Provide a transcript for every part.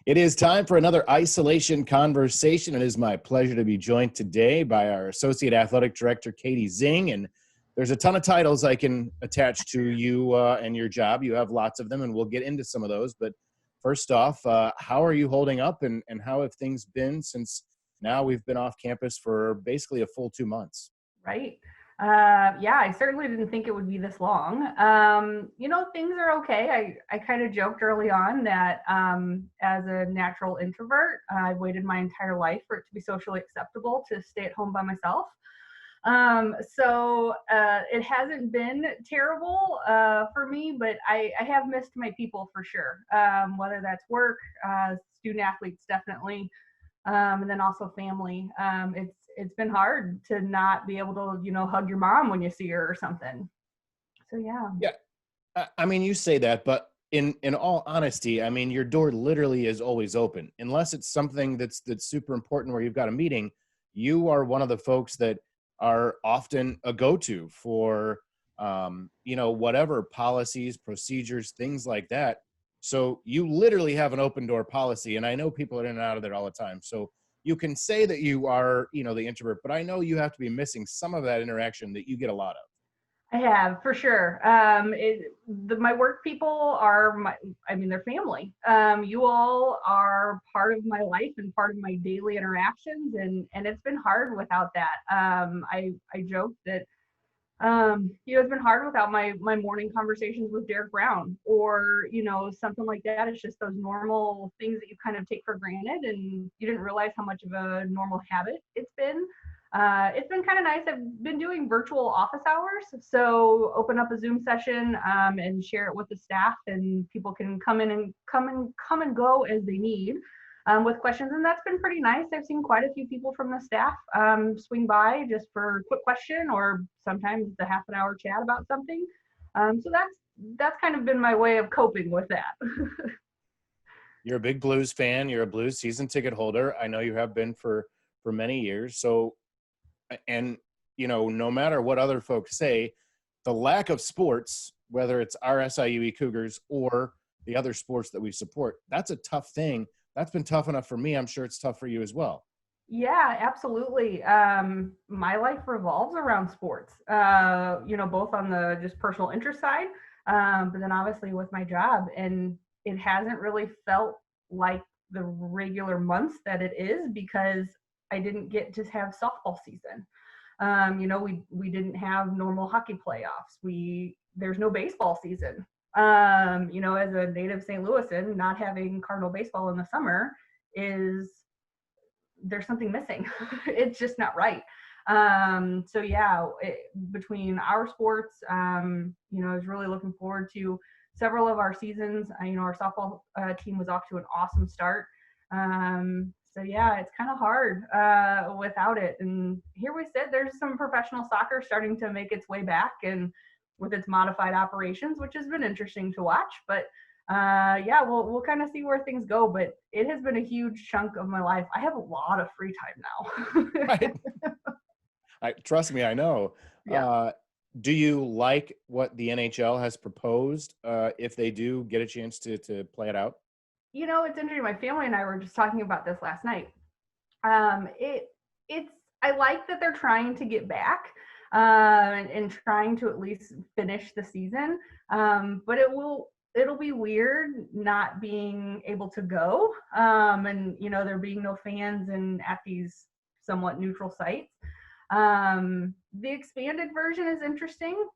It is time for another isolation conversation. It is my pleasure to be joined today by our Associate Athletic Director, Katie Zingg. And there's a ton of titles I can attach to you and your job. You have lots of them, and we'll get into some of those. But first off, how are you holding up, and how have things been since now we've been off campus for basically a full 2 months? Right. Yeah, I certainly didn't think it would be this long. Things are okay. I kind of joked early on that as a natural introvert, I waited my entire life for it to be socially acceptable to stay at home by myself. It hasn't been terrible for me, but I have missed my people for sure, whether that's work, student athletes definitely, and then also family. It's been hard to not be able to, hug your mom when you see her or something. So yeah. Yeah. I mean, you say that, but in all honesty, I mean, your door literally is always open. Unless it's something that's super important where you've got a meeting, you are one of the folks that are often a go-to for, whatever policies, procedures, things like that. So you literally have an open door policy. And I know people are in and out of there all the time. So you can say that you are, the introvert, but I know you have to be missing some of that interaction that you get a lot of. I have, for sure. My work people are they're family. You all are part of my life and part of my daily interactions, and it's been hard without that. I joke that it's been hard without my morning conversations with Derek Brown or, something like that. It's just those normal things that you kind of take for granted and you didn't realize how much of a normal habit it's been. It's been kind of nice. I've been doing virtual office hours. So open up a Zoom session and share it with the staff, and people can come and go as they need. With questions, and that's been pretty nice. I've seen quite a few people from the staff swing by just for a quick question, or sometimes a half an hour chat about something. So that's kind of been my way of coping with that. You're a big Blues fan. You're a Blues season ticket holder. I know you have been for many years. So, and no matter what other folks say, the lack of sports, whether it's our SIUE Cougars or the other sports that we support, that's a tough thing. That's been tough enough for me. I'm sure it's tough for you as well. Yeah, absolutely. My life revolves around sports, both on the just personal interest side, but then obviously with my job. And it hasn't really felt like the regular months that it is because I didn't get to have softball season. We didn't have normal hockey playoffs. There's no baseball season. As a native St. Louisan, not having Cardinal baseball in the summer there's something missing. It's just not right. Between our sports, I was really looking forward to several of our seasons. Our softball team was off to an awesome start. It's kind of hard without it. And here we sit, there's some professional soccer starting to make its way back and with its modified operations, which has been interesting to watch. But we'll kind of see where things go. But it has been a huge chunk of my life. I have a lot of free time now. Right. Trust me, I know. Yeah. Do you like what the NHL has proposed if they do get a chance to play it out? It's interesting. My family and I were just talking about this last night. I like that they're trying to get back and trying to at least finish the season. But it'll be weird not being able to go. There being no fans and at these somewhat neutral sites. The expanded version is interesting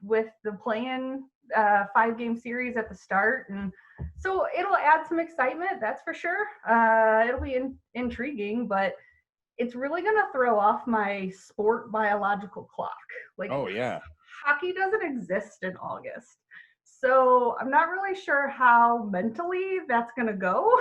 with the play-in 5-game series at the start, and so it'll add some excitement, that's for sure. It'll be intriguing, but it's really going to throw off my sport biological clock. Oh yeah, hockey doesn't exist in August, so I'm not really sure how mentally that's going to go.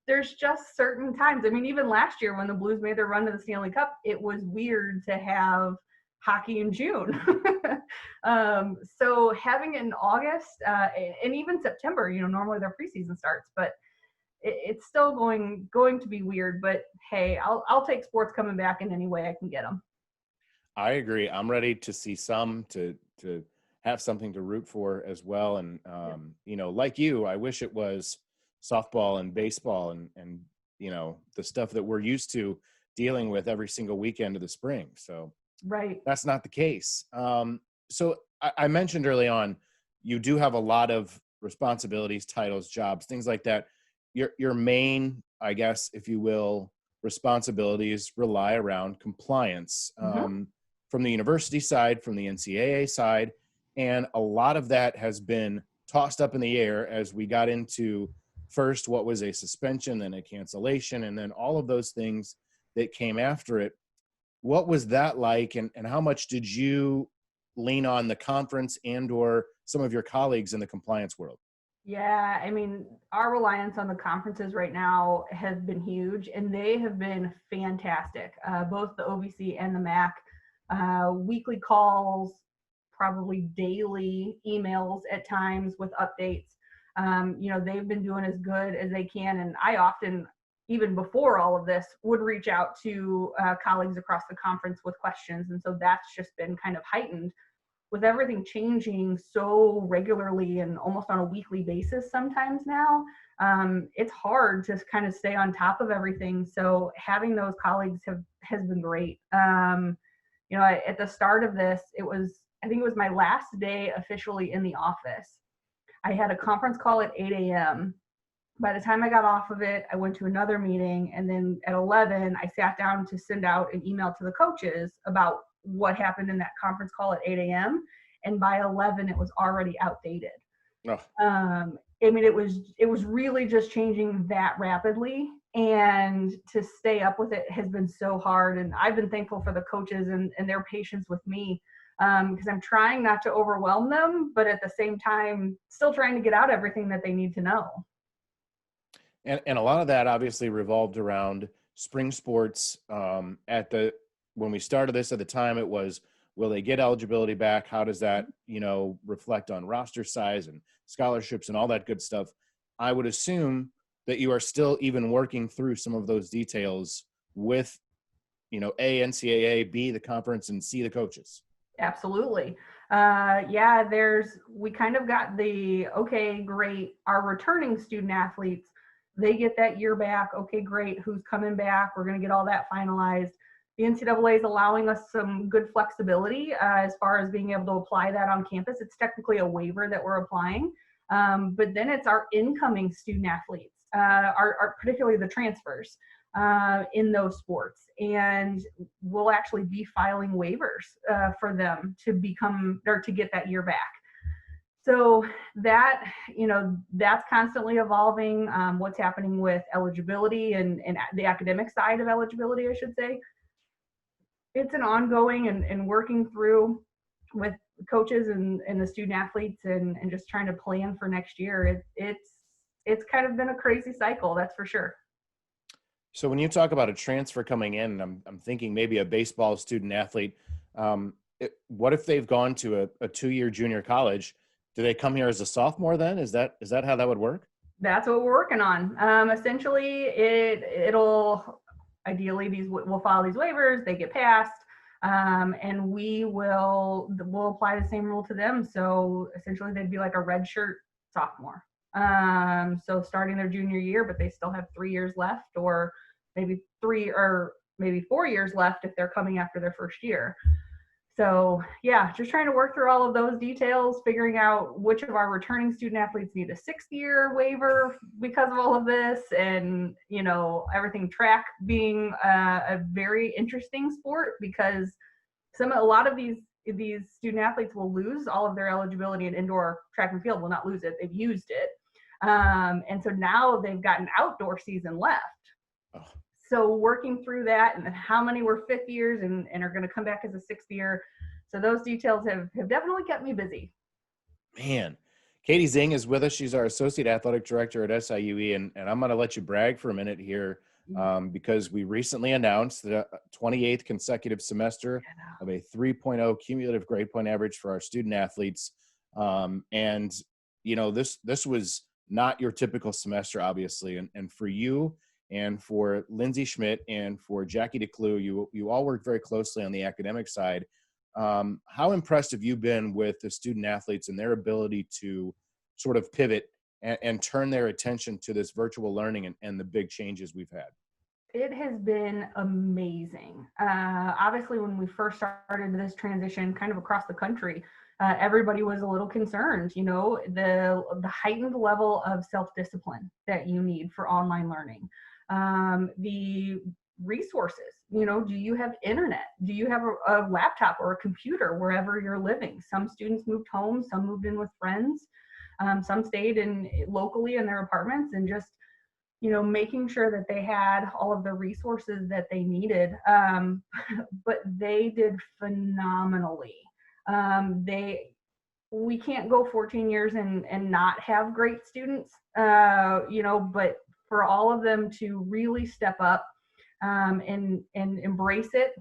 There's just certain times. I mean, even last year when the Blues made their run to the Stanley Cup, it was weird to have hockey in June. So having it in August and even September, normally their preseason starts, but it's still going to be weird. But hey, I'll take sports coming back in any way I can get them. I agree. I'm ready to see some to have something to root for as well. And, you know, like you, I wish it was softball and baseball and, you know, the stuff that we're used to dealing with every single weekend of the spring. So Right. that's not the case. So I mentioned early on, you do have a lot of responsibilities, titles, jobs, things like that. Your main, I guess, if you will, responsibilities rely around compliance Hmm. from the university side, from the NCAA side, and a lot of that has been tossed up in the air as we got into first what was a suspension, then a cancellation, and then all of those things that came after it. What was that like, and how much did you lean on the conference and or some of your colleagues in the compliance world? Yeah, I mean, our reliance on the conferences right now has been huge, and they have been fantastic. Both the OVC and the MAC, weekly calls, probably daily emails at times with updates. You know, they've been doing as good as they can, and I often, even before all of this, would reach out to colleagues across the conference with questions, and so that's just been kind of heightened with everything changing so regularly and almost on a weekly basis sometimes now. It's hard to kind of stay on top of everything. So having those colleagues has been great. You know, at the start of this, I think it was my last day officially in the office. I had a conference call at 8 a.m. By the time I got off of it, I went to another meeting, and then at 11, I sat down to send out an email to the coaches about what happened in that conference call at 8 a.m. And by 11, it was already outdated. Oh, I mean, it was really just changing that rapidly, and to stay up with it has been so hard. And I've been thankful for the coaches and their patience with me, because I'm trying not to overwhelm them, but at the same time, still trying to get out everything that they need to know. and a lot of that obviously revolved around spring sports. At the when we started this at the time, it was, will they get eligibility back? How does that, you know, reflect on roster size and scholarships and all that good stuff? I would assume that you are still even working through some of those details with, you know, A, NCAA, B, the conference, and C, the coaches. Absolutely. Yeah, we kind of got the, okay, great. Our returning student athletes, they get that year back. Okay, great. Who's coming back? We're going to get all that finalized. The NCAA is allowing us some good flexibility as far as being able to apply that on campus. It's technically a waiver that we're applying. But then it's our incoming student athletes, particularly the transfers in those sports, and we'll actually be filing waivers for them to become or to get that year back. So that, you know, that's constantly evolving. What's happening with eligibility and the academic side of eligibility, I should say. It's an ongoing and working through with coaches and the student athletes and just trying to plan for next year. It's kind of been a crazy cycle, that's for sure. So when you talk about a transfer coming in, I'm thinking maybe a baseball student athlete. What if they've gone to a 2-year junior college? Do they come here as a sophomore then? Is that how that would work? That's what we're working on. Essentially, it'll ideally we'll file these waivers, they get passed, and we'll apply the same rule to them. So essentially, they'd be like a red shirt sophomore. So starting their junior year, but they still have 3 years left, or maybe 4 years left if they're coming after their first year. So yeah, just trying to work through all of those details, figuring out which of our returning student athletes need a 6th-year waiver because of all of this, and you know, everything track being a very interesting sport because a lot of these student athletes will lose all of their eligibility in indoor track and field. Will not lose it; they've used it, and so now they've got an outdoor season left. Oh, So working through that, and then how many were 5th years and are going to come back as a 6th year. So those details have definitely kept me busy. man. Katie Zingg is with us. She's our associate athletic director at SIUE, and I'm going to let you brag for a minute here because we recently announced the 28th consecutive semester of a 3.0 cumulative grade point average for our student athletes. And you know, this was not your typical semester, obviously, and for you and for Lindsay Schmidt and for Jackie DeClue, you all work very closely on the academic side. How impressed have you been with the student athletes and their ability to sort of pivot and turn their attention to this virtual learning and the big changes we've had? It has been amazing. Obviously, when we first started this transition kind of across the country, everybody was a little concerned, you know, the heightened level of self-discipline that you need for online learning. The resources, you know, do you have internet? Do you have a laptop or a computer wherever you're living? Some students moved home, some moved in with friends, some stayed in locally in their apartments, and just, you know, making sure that they had all of the resources that they needed. But they did phenomenally. We can't go 14 years and not have great students, you know, but for all of them to really step up, and embrace it.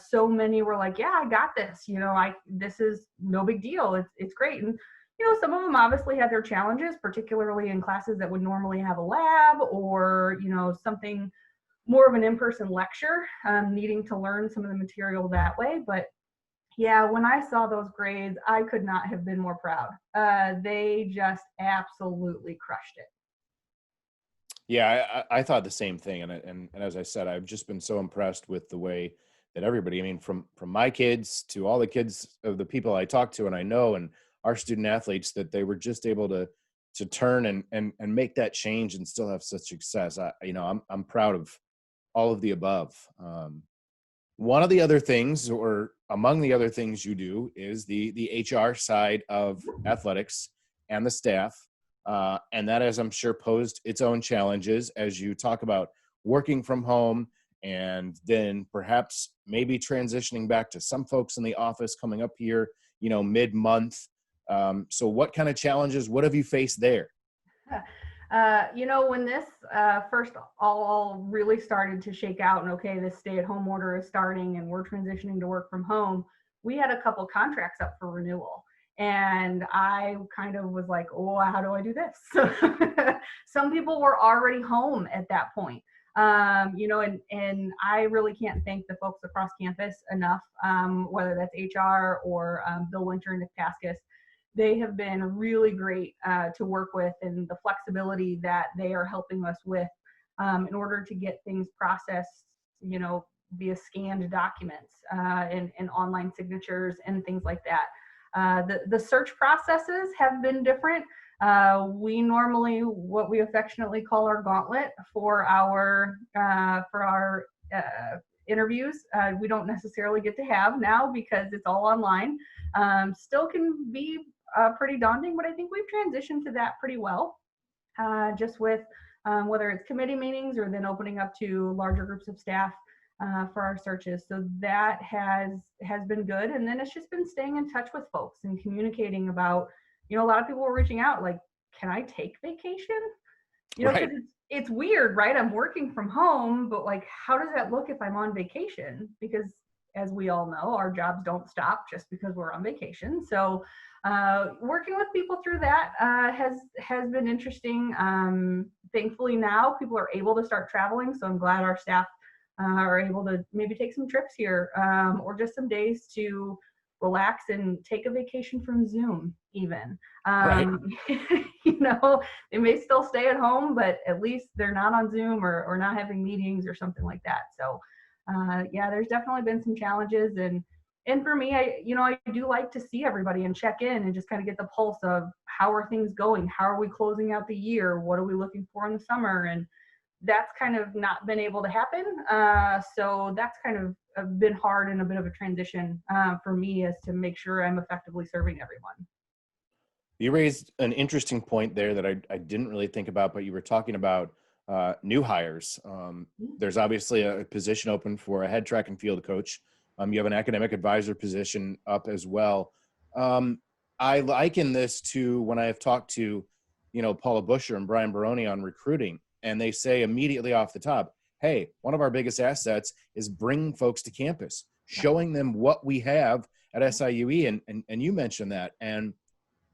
So many were like, yeah, I got this, you know, this is no big deal. It's great. And, you know, some of them obviously had their challenges, particularly in classes that would normally have a lab or, you know, something more of an in-person lecture, needing to learn some of the material that way. But yeah, when I saw those grades, I could not have been more proud. They just absolutely crushed it. Yeah, I thought the same thing, and as I said, I've just been so impressed with the way that everybody. I mean, from my kids to all the kids of the people I talk to and I know, and our student athletes, that they were just able to turn and make that change and still have such success. I'm proud of all of the above. One of the other things, or among the other things you do, is the HR side of athletics and the staff. And that has, I'm sure, posed its own challenges as you talk about working from home and then perhaps maybe transitioning back to some folks in the office coming up here, you know, mid-month. So what kind of challenges, what have you faced there? You know, when this first all really started to shake out, and okay, this stay-at-home order is starting and we're transitioning to work from home, we had a couple contracts up for renewal. And I kind of was like, oh, how do I do this? Some people were already home at that point. You know, and I really can't thank the folks across campus enough, whether that's HR or Bill Winter and Nick Pascas. They have been really great to work with, and the flexibility that they are helping us with, in order to get things processed, you know, via scanned documents, and online signatures and things like that. The search processes have been different. We normally, what we affectionately call our gauntlet for our interviews, we don't necessarily get to have now because it's all online. Still can be pretty daunting, but I think we've transitioned to that pretty well, just with whether it's committee meetings or then opening up to larger groups of staff for our searches. So that has been good. And then it's just been staying in touch with folks and communicating about, you know, a lot of people were reaching out like, can I take vacation? You know, because Right. it's weird, right? I'm working from home, but like, how does that look if I'm on vacation? Because as we all know, our jobs don't stop just because we're on vacation. So working with people through that has been interesting. Thankfully now people are able to start traveling. So I'm glad our staff are able to maybe take some trips here, or just some days to relax and take a vacation from Zoom even. Right. You know, they may still stay at home, but at least they're not on Zoom or not having meetings or something like that. So yeah, there's definitely been some challenges. And for me, I do like to see everybody and check in and just kind of get the pulse of how are things going? How are we closing out the year? What are we looking for in the summer? And that's kind of not been able to happen. So that's kind of been hard and a bit of a transition for me, as to make sure I'm effectively serving everyone. You raised an interesting point there that I didn't really think about, but you were talking about new hires. There's obviously a position open for a head track and field coach. You have an academic advisor position up as well. I liken this to when I have talked to, you know, Paula Busher and Brian Baroni on recruiting, and they say immediately off the top, hey, one of our biggest assets is bringing folks to campus, showing them what we have at SIUE. And you mentioned that. And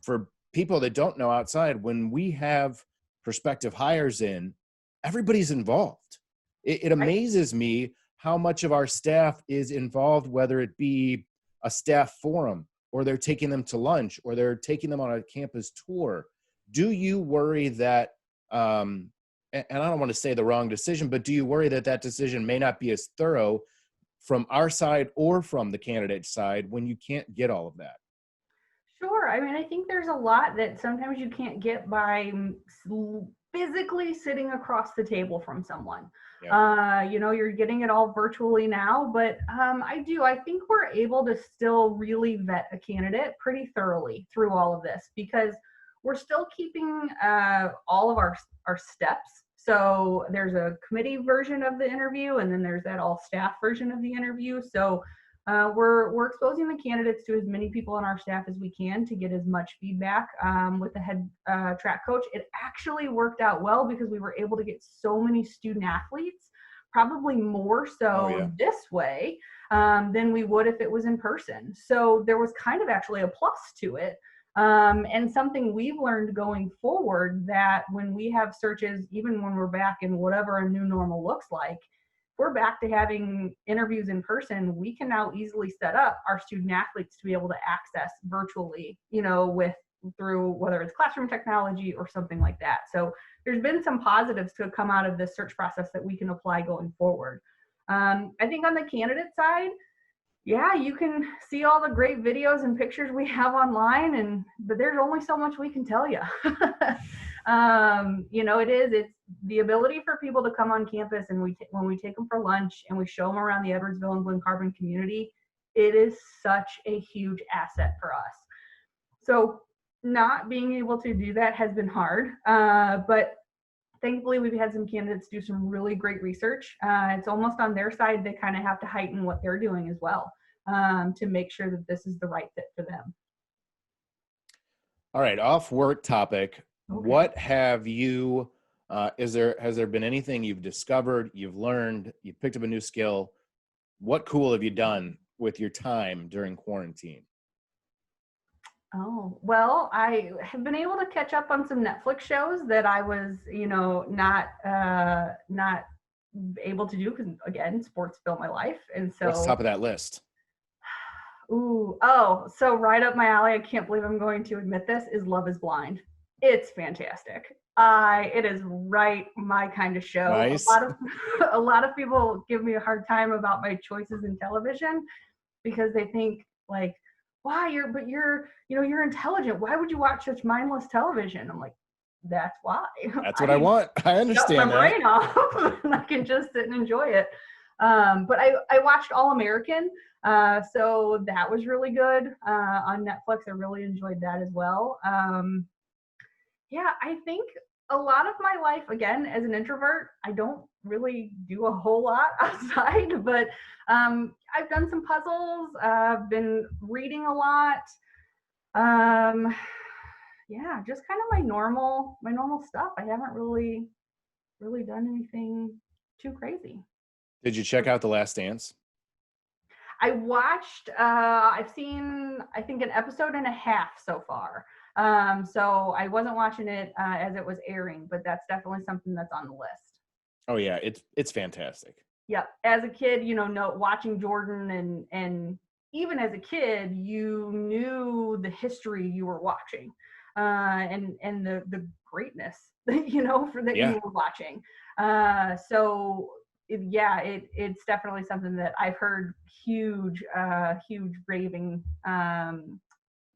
for people that don't know outside, when we have prospective hires in, everybody's involved. It Right. amazes me how much of our staff is involved, whether it be a staff forum, or they're taking them to lunch, or they're taking them on a campus tour. Do you worry that, and I don't want to say the wrong decision, but do you worry that that decision may not be as thorough from our side or from the candidate side when you can't get all of that? Sure. I mean, I think there's a lot that sometimes you can't get by physically sitting across the table from someone. Yeah. You're getting it all virtually now, but I think we're able to still really vet a candidate pretty thoroughly through all of this, because we're still keeping all of our steps. So there's a committee version of the interview, and then there's that all staff version of the interview. So we're exposing the candidates to as many people on our staff as we can to get as much feedback with the head track coach. It actually worked out well because we were able to get so many student athletes, probably more so this way than we would if it was in person. So there was kind of actually a plus to it. And something we've learned going forward, that when we have searches, even when we're back in whatever a new normal looks like, we're back to having interviews in person, we can now easily set up our student athletes to be able to access virtually, through whether it's classroom technology or something like that. So there's been some positives to come out of this search process that we can apply going forward. I think on the candidate side, yeah, you can see all the great videos and pictures we have online, but there's only so much we can tell you. It's the ability for people to come on campus, and when we take them for lunch and we show them around the Edwardsville and Glen Carbon community, it is such a huge asset for us. So not being able to do that has been hard, but thankfully we've had some candidates do some really great research. It's almost on their side. They kind of have to heighten what they're doing as well to make sure that this is the right fit for them. All right, off work topic. Okay. What have you, has there been anything you've discovered, you've learned, you've picked up a new skill? What cool have you done with your time during quarantine? Oh, well, I have been able to catch up on some Netflix shows that I was, not able to do because, again, sports fill my life. And so What's top of that list? So right up my alley, I can't believe I'm going to admit this, is Love is Blind. It's fantastic. It is right my kind of show. Nice. A lot of people give me a hard time about my choices in television because they think like, why you're intelligent. Why would you watch such mindless television? I'm like, that's why. That's what I want. I understand shut my brain off and I can just sit and enjoy it. But I watched All American. So that was really good on Netflix. I really enjoyed that as well. I think a lot of my life, again, as an introvert, I don't really do a whole lot outside, but I've done some puzzles. I've been reading a lot. Just kind of my normal stuff. I haven't really done anything too crazy. Did you check out The Last Dance? I watched, I've seen, I think, an episode and a half so far. So I wasn't watching it as it was airing, but that's definitely something that's on the list. Oh yeah, it's fantastic. Yeah, as a kid, watching Jordan and even as a kid, you knew the history you were watching, and the greatness, you were watching. It's definitely something that I've heard huge raving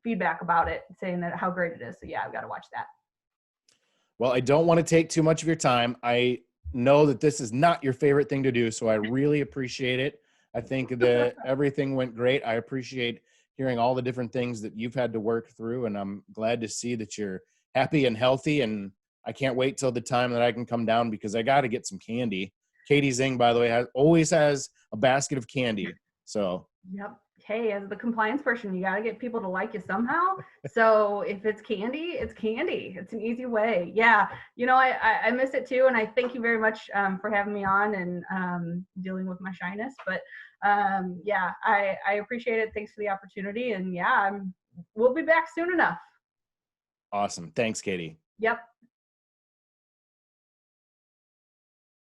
feedback about it, saying that how great it is. So yeah, I've got to watch that. Well, I don't want to take too much of your time. I know that this is not your favorite thing to do, so I really appreciate it. I think that everything went great. I appreciate hearing all the different things that you've had to work through, and I'm glad to see that you're happy and healthy, and I can't wait till the time that I can come down because I got to get some candy. Katie Zingg, by the way, always has a basket of candy. So. Yep. Hey, as the compliance person, you got to get people to like you somehow. So if it's candy, it's candy. It's an easy way. Yeah. I miss it too. And I thank you very much for having me on and dealing with my shyness. But I appreciate it. Thanks for the opportunity. And we'll be back soon enough. Awesome. Thanks, Katie. Yep.